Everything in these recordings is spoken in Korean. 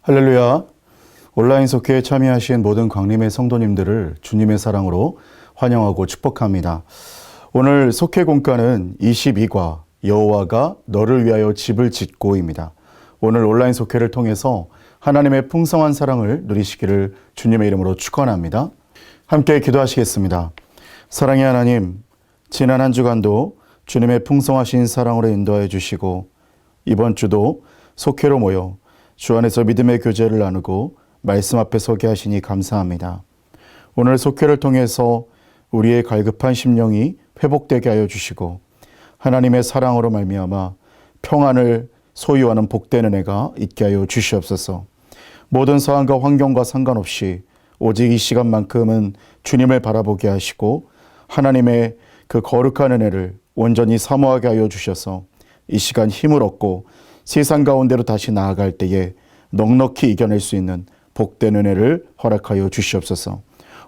할렐루야. 온라인 속회에 참여하신 모든 광림의 성도님들을 주님의 사랑으로 환영하고 축복합니다. 오늘 속회 공과는 22과 여호와가 너를 위하여 집을 짓고입니다. 오늘 온라인 속회를 통해서 하나님의 풍성한 사랑을 누리시기를 주님의 이름으로 축원합니다. 함께 기도하시겠습니다. 사랑의 하나님, 지난 한 주간도 주님의 풍성하신 사랑으로 인도하여 주시고 이번 주도 속회로 모여 주 안에서 믿음의 교제를 나누고 말씀 앞에 서게 하시니 감사합니다. 오늘 속회를 통해서 우리의 갈급한 심령이 회복되게 하여 주시고 하나님의 사랑으로 말미암아 평안을 소유하는 복된 은혜가 있게 하여 주시옵소서. 모든 상황과 환경과 상관없이 오직 이 시간만큼은 주님을 바라보게 하시고 하나님의 그 거룩한 은혜를 온전히 사모하게 하여 주셔서 이 시간 힘을 얻고 세상 가운데로 다시 나아갈 때에 넉넉히 이겨낼 수 있는 복된 은혜를 허락하여 주시옵소서.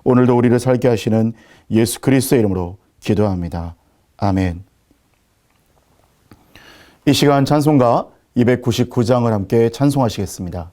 오늘도 우리를 살게 하시는 예수 그리스도의 이름으로 기도합니다. 아멘. 이 시간 찬송가 299장을 함께 찬송하시겠습니다.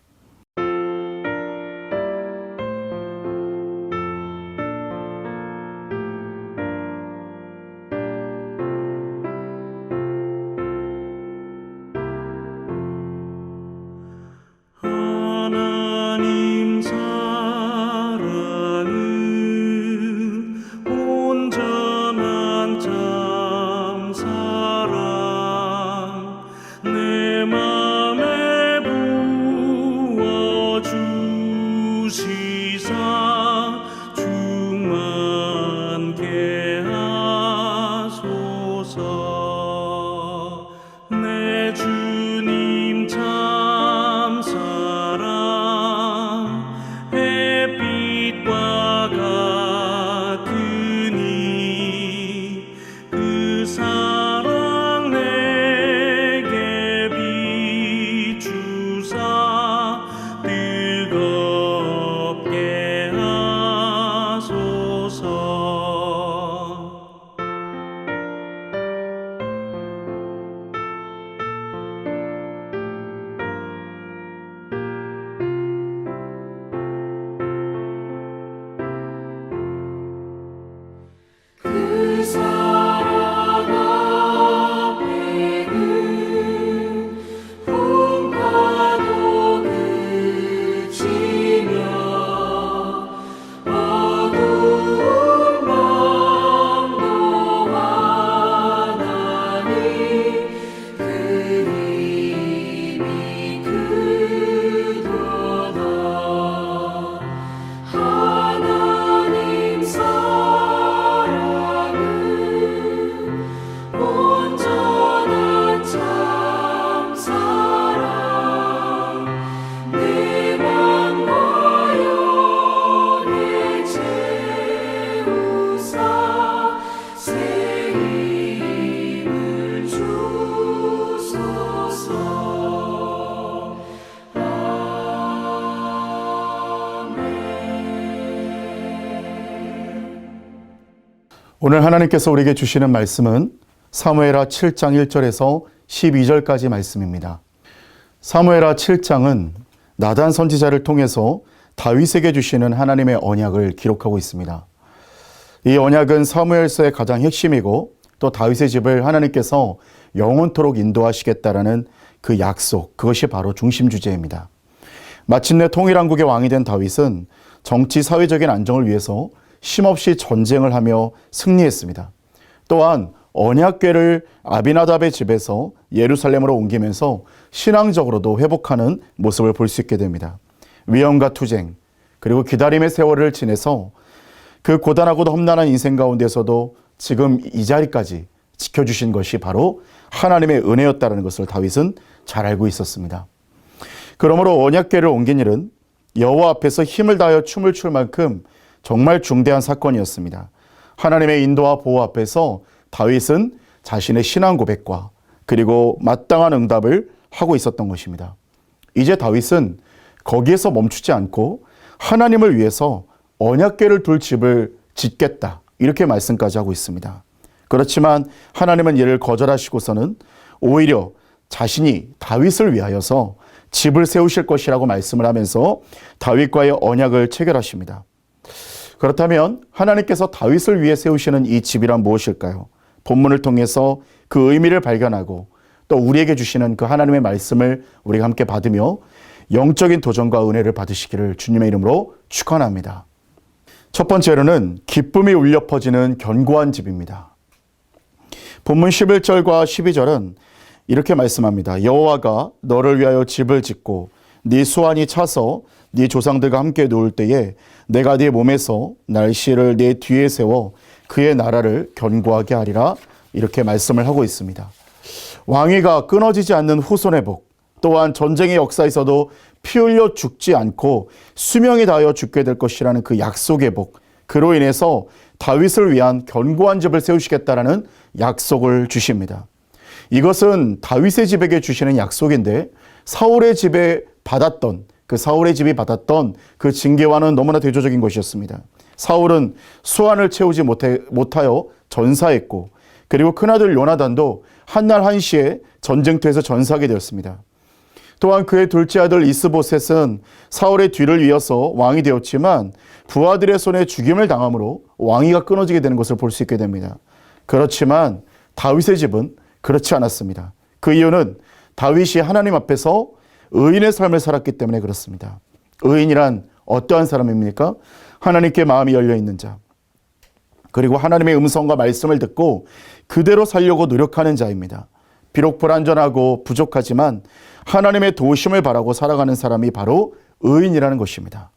오늘 하나님께서 우리에게 주시는 말씀은 사무엘하 7장 1절에서 12절까지 말씀입니다. 사무엘하 7장은 나단 선지자를 통해서 다윗에게 주시는 하나님의 언약을 기록하고 있습니다. 이 언약은 사무엘서의 가장 핵심이고 또 다윗의 집을 하나님께서 영원토록 인도하시겠다라는 그 약속, 그것이 바로 중심 주제입니다. 마침내 통일왕국의 왕이 된 다윗은 정치 사회적인 안정을 위해서 쉼없이 전쟁을 하며 승리했습니다. 또한 언약궤를 아비나답의 집에서 예루살렘으로 옮기면서 신앙적으로도 회복하는 모습을 볼 수 있게 됩니다. 위험과 투쟁, 그리고 기다림의 세월을 지내서 그 고단하고도 험난한 인생 가운데서도 지금 이 자리까지 지켜주신 것이 바로 하나님의 은혜였다는 것을 다윗은 잘 알고 있었습니다. 그러므로 언약궤를 옮긴 일은 여호와 앞에서 힘을 다하여 춤을 출 만큼 정말 중대한 사건이었습니다. 하나님의 인도와 보호 앞에서 다윗은 자신의 신앙 고백과 그리고 마땅한 응답을 하고 있었던 것입니다. 이제 다윗은 거기에서 멈추지 않고 하나님을 위해서 언약궤를 둘 집을 짓겠다, 이렇게 말씀까지 하고 있습니다. 그렇지만 하나님은 이를 거절하시고서는 오히려 자신이 다윗을 위하여서 집을 세우실 것이라고 말씀을 하면서 다윗과의 언약을 체결하십니다. 그렇다면 하나님께서 다윗을 위해 세우시는 이 집이란 무엇일까요? 본문을 통해서 그 의미를 발견하고 또 우리에게 주시는 그 하나님의 말씀을 우리가 함께 받으며 영적인 도전과 은혜를 받으시기를 주님의 이름으로 축원합니다. 첫 번째로는 기쁨이 울려 퍼지는 견고한 집입니다. 본문 11절과 12절은 이렇게 말씀합니다. 여호와가 너를 위하여 집을 짓고 네 수완이 차서 네 조상들과 함께 누울 때에 내가 네 몸에서 날씨를 네 뒤에 세워 그의 나라를 견고하게 하리라, 이렇게 말씀을 하고 있습니다. 왕위가 끊어지지 않는 후손의 복, 또한 전쟁의 역사에서도 피 흘려 죽지 않고 수명이 다하여 죽게 될 것이라는 그 약속의 복, 그로 인해서 다윗을 위한 견고한 집을 세우시겠다라는 약속을 주십니다. 이것은 다윗의 집에게 주시는 약속인데 사울의 집에 받았던 사울의 집이 받았던 그 징계와는 너무나 대조적인 것이었습니다. 사울은 수완을 채우지 못하여 전사했고, 그리고 큰아들 요나단도 한날 한시에 전쟁터에서 전사하게 되었습니다. 또한 그의 둘째 아들 이스보셋은 사울의 뒤를 이어서 왕이 되었지만 부하들의 손에 죽임을 당함으로 왕위가 끊어지게 되는 것을 볼 수 있게 됩니다. 그렇지만 다윗의 집은 그렇지 않았습니다. 그 이유는 다윗이 하나님 앞에서 의인의 삶을 살았기 때문에 그렇습니다. 의인이란 어떠한 사람입니까? 하나님께 마음이 열려있는 자, 그리고 하나님의 음성과 말씀을 듣고 그대로 살려고 노력하는 자입니다. 비록 불완전하고 부족하지만 하나님의 도우심을 바라고 살아가는 사람이 바로 의인이라는 것입니다.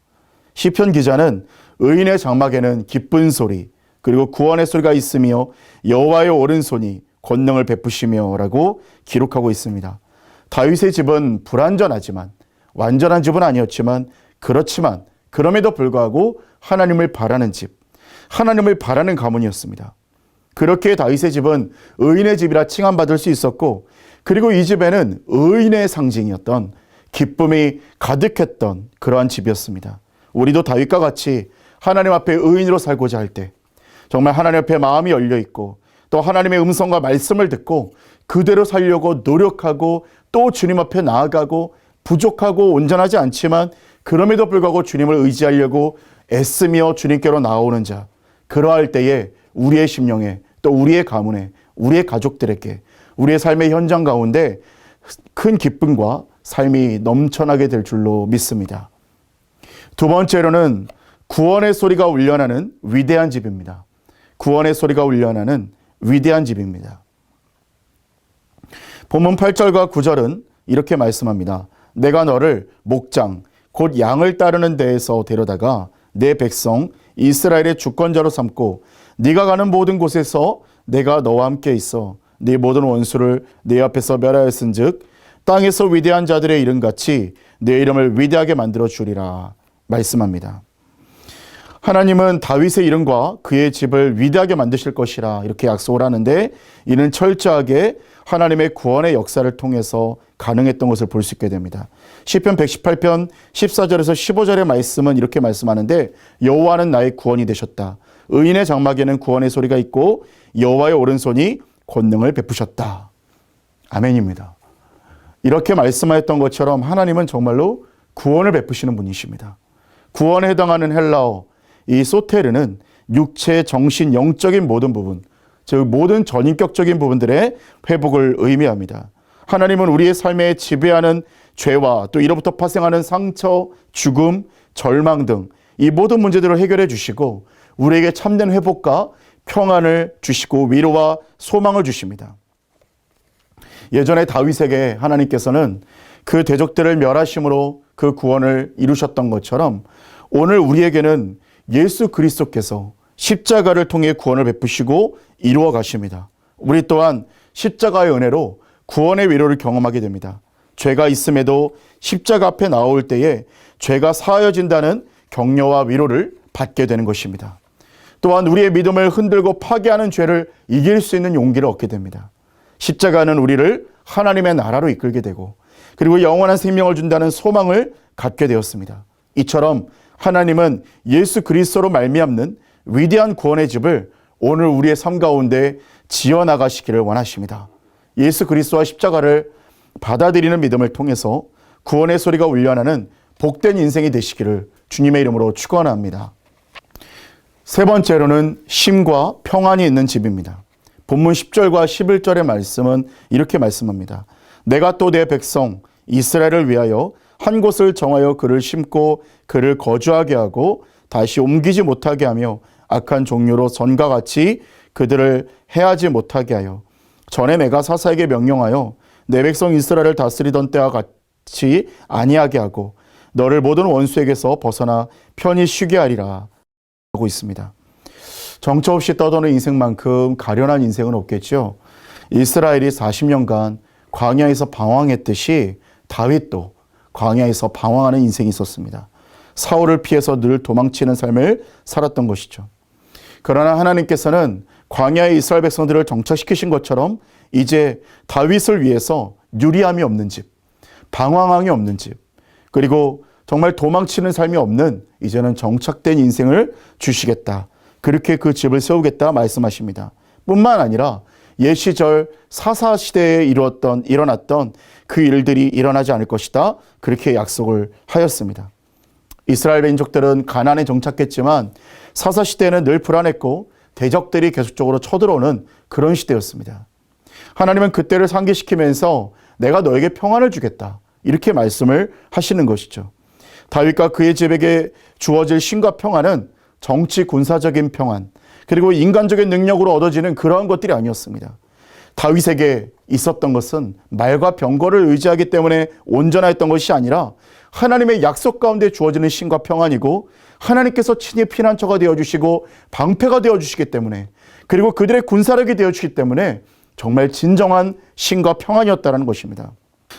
시편 기자는 의인의 장막에는 기쁜 소리, 그리고 구원의 소리가 있으며 여호와의 오른손이 권능을 베푸시며 라고 기록하고 있습니다. 다윗의 집은 불완전하지만, 완전한 집은 아니었지만, 그렇지만 그럼에도 불구하고 하나님을 바라는 집, 하나님을 바라는 가문이었습니다. 그렇게 다윗의 집은 의인의 집이라 칭함받을 수 있었고, 그리고 이 집에는 의인의 상징이었던 기쁨이 가득했던 그러한 집이었습니다. 우리도 다윗과 같이 하나님 앞에 의인으로 살고자 할 때 정말 하나님 앞에 마음이 열려 있고 또 하나님의 음성과 말씀을 듣고 그대로 살려고 노력하고 또 주님 앞에 나아가고 부족하고 온전하지 않지만 그럼에도 불구하고 주님을 의지하려고 애쓰며 주님께로 나아오는 자, 그러할 때에 우리의 심령에 또 우리의 가문에 우리의 가족들에게 우리의 삶의 현장 가운데 큰 기쁨과 삶이 넘쳐나게 될 줄로 믿습니다. 두 번째로는 구원의 소리가 울려나는 위대한 집입니다. 구원의 소리가 울려나는 위대한 집입니다. 본문 8절과 9절은 이렇게 말씀합니다. 내가 너를 목장 곧 양을 따르는 데에서 데려다가 내 백성 이스라엘의 주권자로 삼고 네가 가는 모든 곳에서 내가 너와 함께 있어 네 모든 원수를 네 앞에서 멸하였은즉 땅에서 위대한 자들의 이름같이 내 이름을 위대하게 만들어 주리라 말씀합니다. 하나님은 다윗의 이름과 그의 집을 위대하게 만드실 것이라 이렇게 약속을 하는데, 이는 철저하게 하나님의 구원의 역사를 통해서 가능했던 것을 볼 수 있게 됩니다. 시편 118편 14절에서 15절의 말씀은 이렇게 말씀하는데, 여호와는 나의 구원이 되셨다. 의인의 장막에는 구원의 소리가 있고 여호와의 오른손이 권능을 베푸셨다. 아멘입니다. 이렇게 말씀하였던 것처럼 하나님은 정말로 구원을 베푸시는 분이십니다. 구원에 해당하는 헬라어 이 소테르는 육체, 정신, 영적인 모든 부분, 즉 모든 전인격적인 부분들의 회복을 의미합니다. 하나님은 우리의 삶에 지배하는 죄와 또 이로부터 파생하는 상처, 죽음, 절망 등 이 모든 문제들을 해결해 주시고 우리에게 참된 회복과 평안을 주시고 위로와 소망을 주십니다. 예전에 다윗에게 하나님께서는 그 대적들을 멸하심으로 그 구원을 이루셨던 것처럼 오늘 우리에게는 예수 그리스도께서 십자가를 통해 구원을 베푸시고 이루어 가십니다. 우리 또한 십자가의 은혜로 구원의 위로를 경험하게 됩니다. 죄가 있음에도 십자가 앞에 나올 때에 죄가 사하여진다는 격려와 위로를 받게 되는 것입니다. 또한 우리의 믿음을 흔들고 파괴하는 죄를 이길 수 있는 용기를 얻게 됩니다. 십자가는 우리를 하나님의 나라로 이끌게 되고 그리고 영원한 생명을 준다는 소망을 갖게 되었습니다. 이처럼 하나님은 예수 그리스도로 말미암는 위대한 구원의 집을 오늘 우리의 삶 가운데 지어나가시기를 원하십니다. 예수 그리스도와 십자가를 받아들이는 믿음을 통해서 구원의 소리가 울려나는 복된 인생이 되시기를 주님의 이름으로 축원합니다. 세 번째로는 쉼과 평안이 있는 집입니다. 본문 10절과 11절의 말씀은 이렇게 말씀합니다. 내가 또 내 백성 이스라엘을 위하여 한 곳을 정하여 그를 심고 그를 거주하게 하고 다시 옮기지 못하게 하며 악한 종류로 전과 같이 그들을 해하지 못하게 하여 전에 내가 사사에게 명령하여 내 백성 이스라엘을 다스리던 때와 같이 아니하게 하고 너를 모든 원수에게서 벗어나 편히 쉬게 하리라 하고 있습니다. 정처 없이 떠도는 인생만큼 가련한 인생은 없겠죠. 이스라엘이 40년간 광야에서 방황했듯이 다윗도 광야에서 방황하는 인생이 있었습니다. 사울을 피해서 늘 도망치는 삶을 살았던 것이죠. 그러나 하나님께서는 광야의 이스라엘 백성들을 정착시키신 것처럼 이제 다윗을 위해서 유리함이 없는 집, 방황함이 없는 집, 그리고 정말 도망치는 삶이 없는 이제는 정착된 인생을 주시겠다. 그렇게 그 집을 세우겠다 말씀하십니다. 뿐만 아니라 옛 시절 사사 시대에 일어났던 그 일들이 일어나지 않을 것이다. 그렇게 약속을 하였습니다. 이스라엘 민족들은 가나안에 정착했지만 사사 시대에는 늘 불안했고 대적들이 계속적으로 쳐들어오는 그런 시대였습니다. 하나님은 그때를 상기시키면서 내가 너에게 평안을 주겠다. 이렇게 말씀을 하시는 것이죠. 다윗과 그의 집에게 주어질 쉼과 평안은 정치 군사적인 평안, 그리고 인간적인 능력으로 얻어지는 그러한 것들이 아니었습니다. 다윗에게 있었던 것은 말과 병거를 의지하기 때문에 온전하였던 것이 아니라 하나님의 약속 가운데 주어지는 쉼과 평안이고 하나님께서 친히 피난처가 되어주시고 방패가 되어주시기 때문에 그리고 그들의 군사력이 되어주시기 때문에 정말 진정한 쉼과 평안이었다는 것입니다.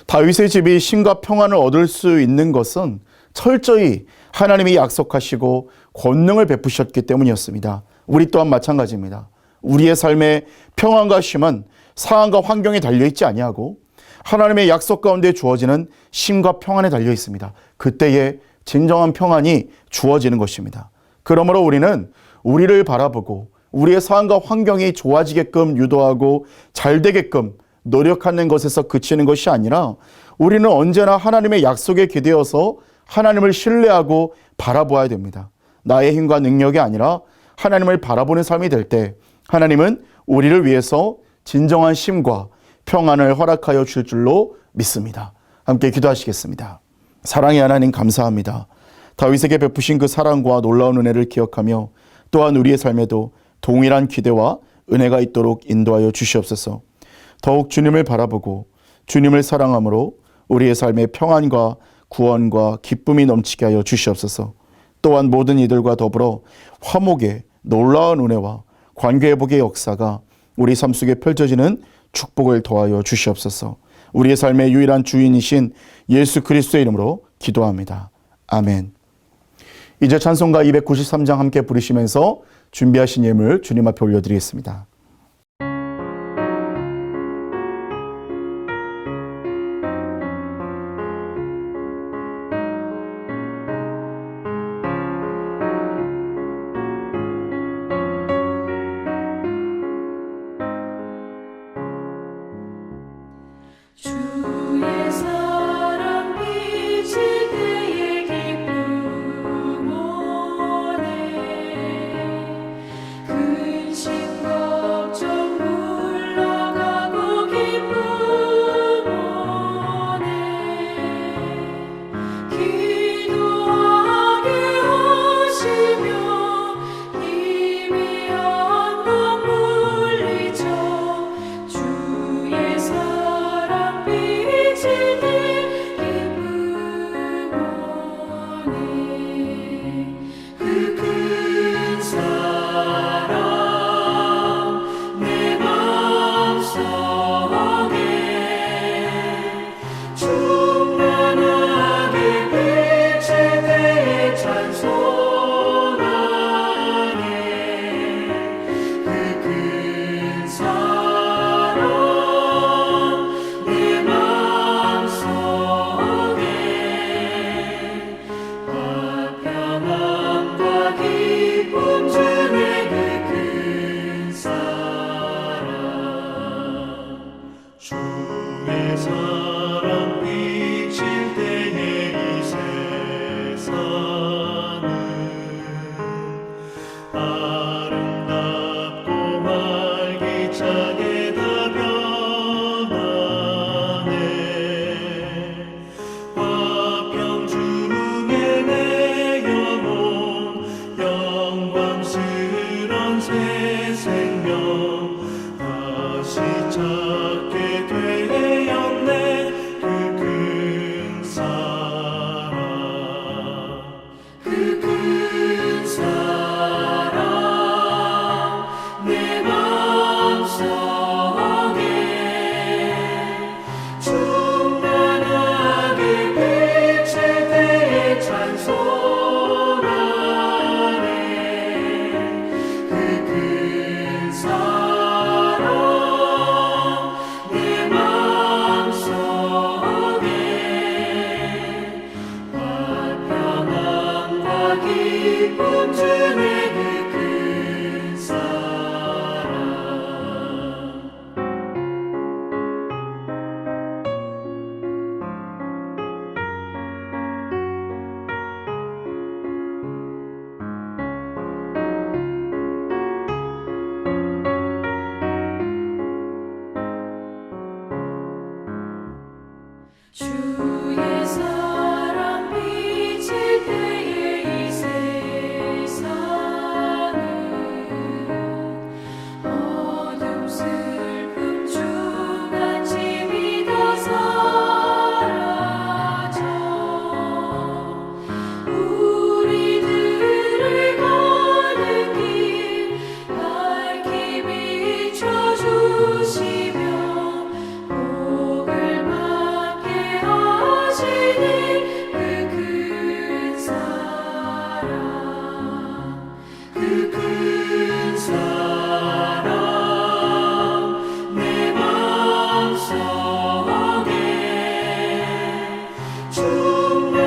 다윗의 집이 쉼과 평안을 얻을 수 있는 것은 철저히 하나님이 약속하시고 권능을 베푸셨기 때문이었습니다. 우리 또한 마찬가지입니다. 우리의 삶의 평안과 쉼은 상황과 환경에 달려있지 아니하고 하나님의 약속 가운데 주어지는 쉼과 평안에 달려 있습니다. 그때에 진정한 평안이 주어지는 것입니다. 그러므로 우리는 우리를 바라보고 우리의 상황과 환경이 좋아지게끔 유도하고 잘 되게끔 노력하는 것에서 그치는 것이 아니라 우리는 언제나 하나님의 약속에 기대어서 하나님을 신뢰하고 바라보아야 됩니다. 나의 힘과 능력이 아니라 하나님을 바라보는 삶이 될 때 하나님은 우리를 위해서 진정한 쉼과 평안을 허락하여 줄 줄로 믿습니다. 함께 기도하시겠습니다. 사랑의 하나님 감사합니다. 다윗에게 베푸신 그 사랑과 놀라운 은혜를 기억하며 또한 우리의 삶에도 동일한 기대와 은혜가 있도록 인도하여 주시옵소서. 더욱 주님을 바라보고 주님을 사랑함으로 우리의 삶의 평안과 구원과 기쁨이 넘치게 하여 주시옵소서. 또한 모든 이들과 더불어 화목의 놀라운 은혜와 관계회복의 역사가 우리 삶 속에 펼쳐지는 축복을 더하여 주시옵소서. 우리의 삶의 유일한 주인이신 예수 그리스도의 이름으로 기도합니다. 아멘. 이제 찬송가 293장 함께 부르시면서 준비하신 예물 주님 앞에 올려드리겠습니다. 주의 사랑 비칠 때 주의 사랑 비칠 때에 이 세상은 어둠 슬픔 주간지 믿어 사라져 우리들을 가는 길 밝히 비춰주시며 복을 받게 하시니 그 큰 사랑 그 큰 사랑 내 마음속에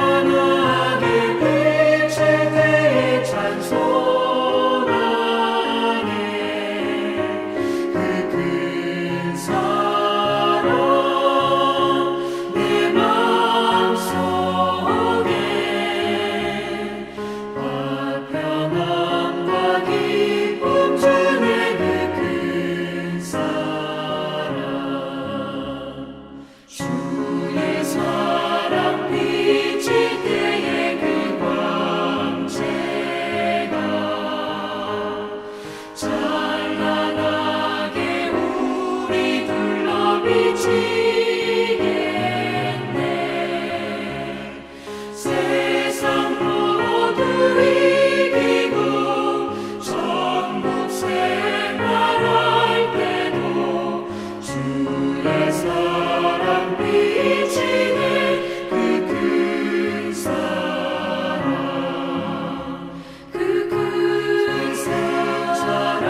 충만하게 비칠 때에 찬송하네 그 큰 사랑 내 마음속에 화평함과 기쁨 주네 그 큰 사랑 주의 사랑 비칠 때에 그 광채가 찬란하게 우리 둘러 비치겠네 세상 모두 이기고 천국 생활할 때도 주의 사랑 비치네 그 큰 사랑 그 큰 사랑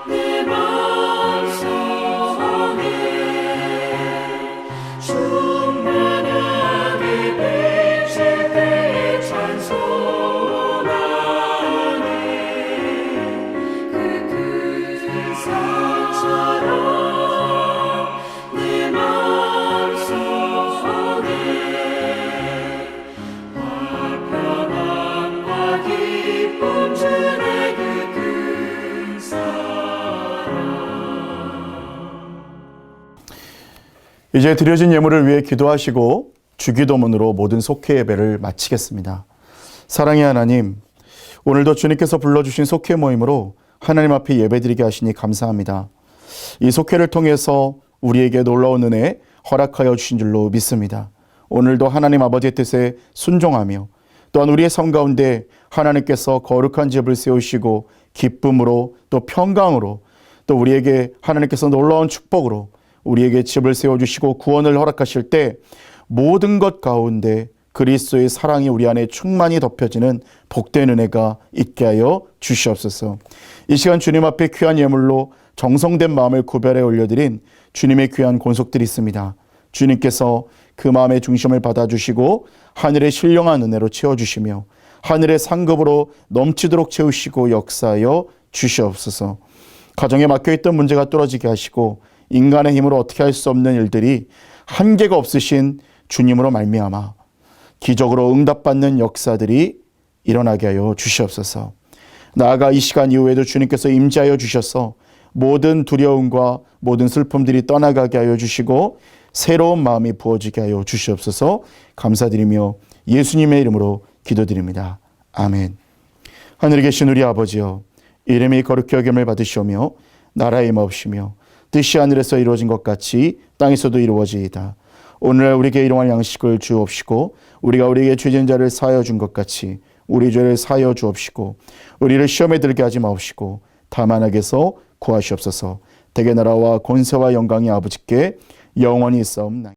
내 마음속에 충만하게 비칠 때에 찬송하네 그 큰 사랑 내 마음속에 화평함과 기쁨 주네 그 큰 사랑 이제 드려진 예물을 위해 기도하시고 주기도문으로 모든 속회 예배를 마치겠습니다. 사랑의 하나님, 오늘도 주님께서 불러주신 속회 모임으로 하나님 앞에 예배드리게 하시니 감사합니다. 이 속회를 통해서 우리에게 놀라운 은혜 허락하여 주신 줄로 믿습니다. 오늘도 하나님 아버지의 뜻에 순종하며 또한 우리의 삶 가운데 하나님께서 거룩한 집을 세우시고 기쁨으로 또 평강으로 또 우리에게 하나님께서 놀라운 축복으로 우리에게 집을 세워주시고 구원을 허락하실 때 모든 것 가운데 그리스도의 사랑이 우리 안에 충만히 덮여지는 복된 은혜가 있게 하여 주시옵소서. 이 시간 주님 앞에 귀한 예물로 정성된 마음을 구별해 올려드린 주님의 귀한 권속들이 있습니다. 주님께서 그 마음의 중심을 받아주시고 하늘의 신령한 은혜로 채워주시며 하늘의 상급으로 넘치도록 채우시고 역사하여 주시옵소서. 가정에 막혀있던 문제가 뚫어지게 하시고 인간의 힘으로 어떻게 할 수 없는 일들이 한계가 없으신 주님으로 말미암아 기적으로 응답받는 역사들이 일어나게 하여 주시옵소서. 나아가 이 시간 이후에도 주님께서 임재하여 주셔서 모든 두려움과 모든 슬픔들이 떠나가게 하여 주시고 새로운 마음이 부어지게 하여 주시옵소서. 감사드리며 예수님의 이름으로 기도드립니다. 아멘. 하늘에 계신 우리 아버지여, 이름이 거룩히 여김을 받으시오며 나라의 임하옵시며 뜻이 하늘에서 이루어진 것 같이 땅에서도 이루어지이다. 오늘날 우리에게 일용할 양식을 주옵시고 우리가 우리에게 죄진 자를 사하여 준 것 같이 우리 죄를 사하여 주옵시고 우리를 시험에 들게 하지 마옵시고 다만 악에서 구하시옵소서. 대개 나라와 권세와 영광이 아버지께 영원히 있사옵나이다.